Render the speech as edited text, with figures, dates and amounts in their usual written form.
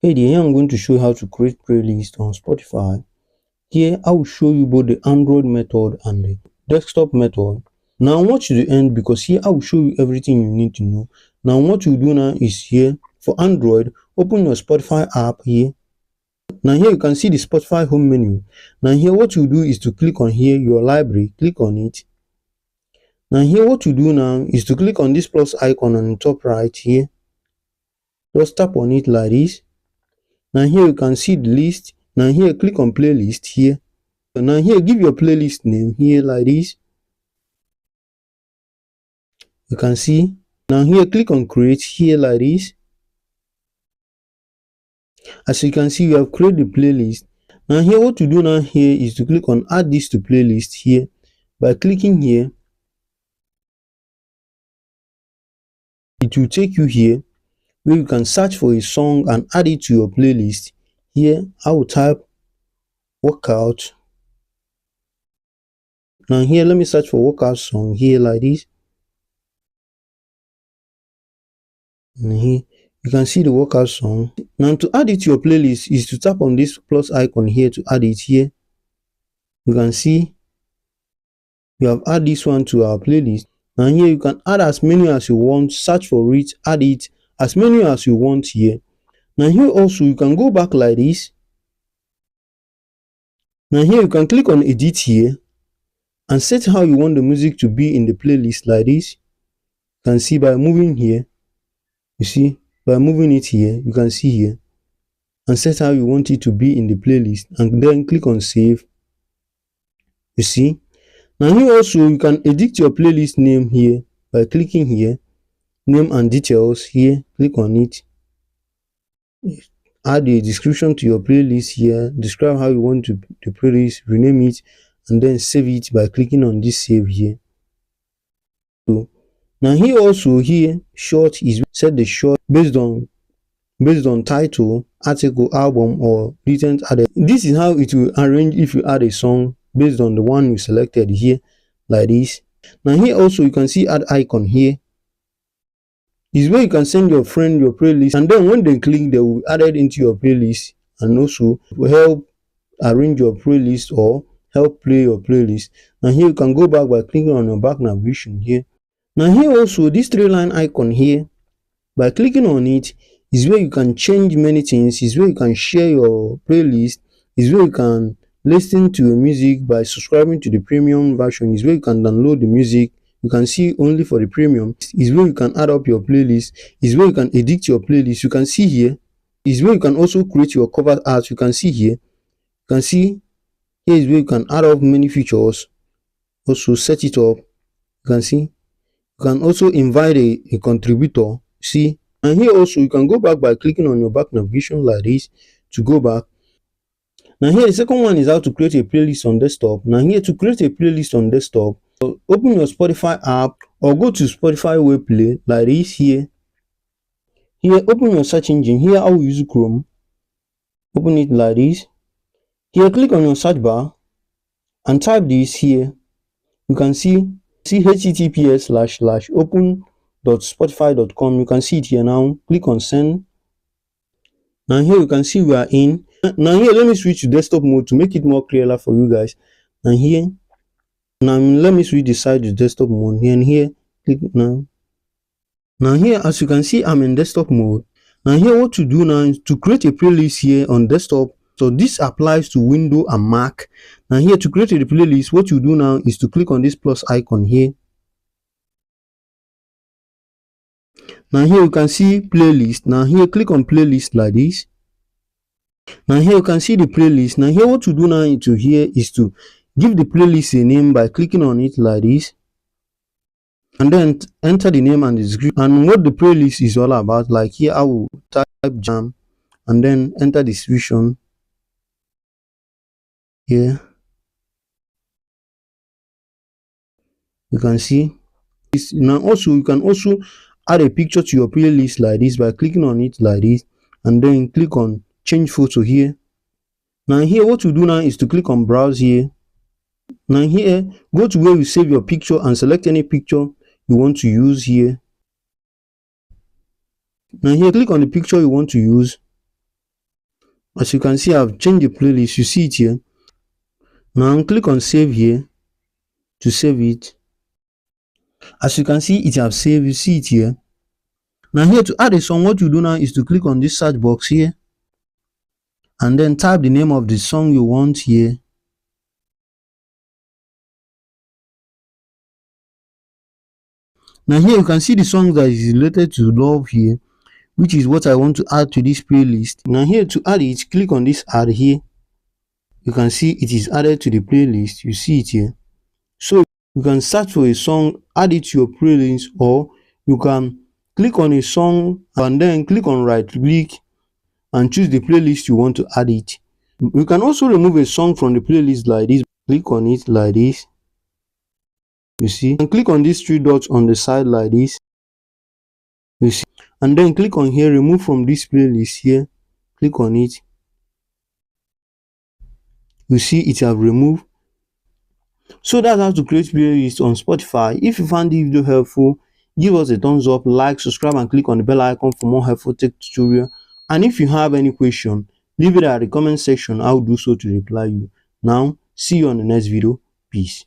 Hey there, here I'm going to show you how to create playlist on Spotify. Here I will show you both the Android method and the desktop method. Now I want you to end because here I will show you everything you need to know. Now what you do now is here for Android, open your Spotify app here. Now here you can see the Spotify home menu. Now here what you do is to click on here your library, click on it. Now here what you do now is to click on this plus icon on the top right here. Just tap on it like this. Now here you can see the list. Now here click on playlist here. Now here give your playlist name here like this. You can see. Now here click on create here like this. As you can see, you have created the playlist. Now here what to do now here is to click on add this to playlist here. By clicking here, it will take you here where you can search for a song and add it to your playlist. Here I will type workout. Now here let me search for workout song here like this. And here you can see the workout song. Now to add it to your playlist is to tap on this plus icon here to add it here. You can see you have added this one to our playlist. Now here you can add as many as you want, search for it, add it as many as you want here. Now here also you can go back like this. Now here you can click on edit here and set how you want the music to be in the playlist like this. You can see by moving here, you see by moving it here, you can see here, and set how you want it to be in the playlist, and then click on save. You see. Now here also you can edit your playlist name here by clicking here, name and details here, click on it. Add a description to your playlist here, describe how you want the playlist, rename it, and then save it by clicking on this save here. So now here also here short is set the short based on title, article, album, or recent added. This is how it will arrange if you add a song based on the one you selected here like this. Now here also you can see add icon here. This is where you can send your friend your playlist, and then when they click they will add it into your playlist, and also will help arrange your playlist or help play your playlist. Now here you can go back by clicking on your back navigation here. Now here also this 3-line icon here, by clicking on it is where you can change many things, is where you can share your playlist, is where you can listen to your music by subscribing to the premium version, is where you can download the music. You can see only for the premium, is where you can add up your playlist, is where you can edit your playlist. You can see here is where you can also create your cover art. You can see here, you can see here is where you can add up many features, also set it up. You can see you can also invite a contributor, see. And here also you can go back by clicking on your back navigation like this to go back. Now here the second one is how to create a playlist on desktop. Now here to create a playlist on desktop, open your Spotify app or go to Spotify web play like this here. Here open your search engine. Here I will use Chrome. Open it like this. Here click on your search bar and type this here. You can see https://open.spotify.com. You can see it here now. Click on send. Now here you can see we are in. Now here let me switch to desktop mode to make it more clearer for you guys. And here now let me switch the side to desktop mode here, and here click now. Now here as you can see I'm in desktop mode. Now here what to do now is to create a playlist here on desktop. So this applies to Windows and Mac. Now here to create a playlist, what you do now is to click on this plus icon here. Now here you can see playlist. Now here click on playlist like this. Now here you can see the playlist. Now here what to do now into here is to give the playlist a name by clicking on it like this, and then enter the name and the description and what the playlist is all about. Like here I will type jam and then enter the description here. You can see this. Now also you can also add a picture to your playlist like this by clicking on it like this, and then click on change photo here. Now here what you do now is to click on browse here. Now here go to where you save your picture and select any picture you want to use here. Now here click on the picture you want to use. As you can see, I've changed the playlist. You see it here. Now click on save here to save it. As you can see, it have saved. You see it here. Now here, to add a song, what you do now is to click on this search box here and then type the name of the song you want here. Now here you can see the song that is related to love here, which is what I want to add to this playlist. Now here, to add it, click on this add here. You can see it is added to the playlist. You see it here. So you can search for a song, add it to your playlist, or you can click on a song and then click on right click and choose the playlist you want to add it. You can also remove a song from the playlist like this. Click on it like this. You see, and click on these three dots on the side like this. You see, and then click on here, remove from this playlist here. Click on it. You see, it have removed. So that's how to create playlist on Spotify. If you found this video helpful, give us a thumbs up, like, subscribe, and click on the bell icon for more helpful tech tutorial. And if you have any question, leave it at the comment section. I'll do so to reply you. Now, see you on the next video. Peace.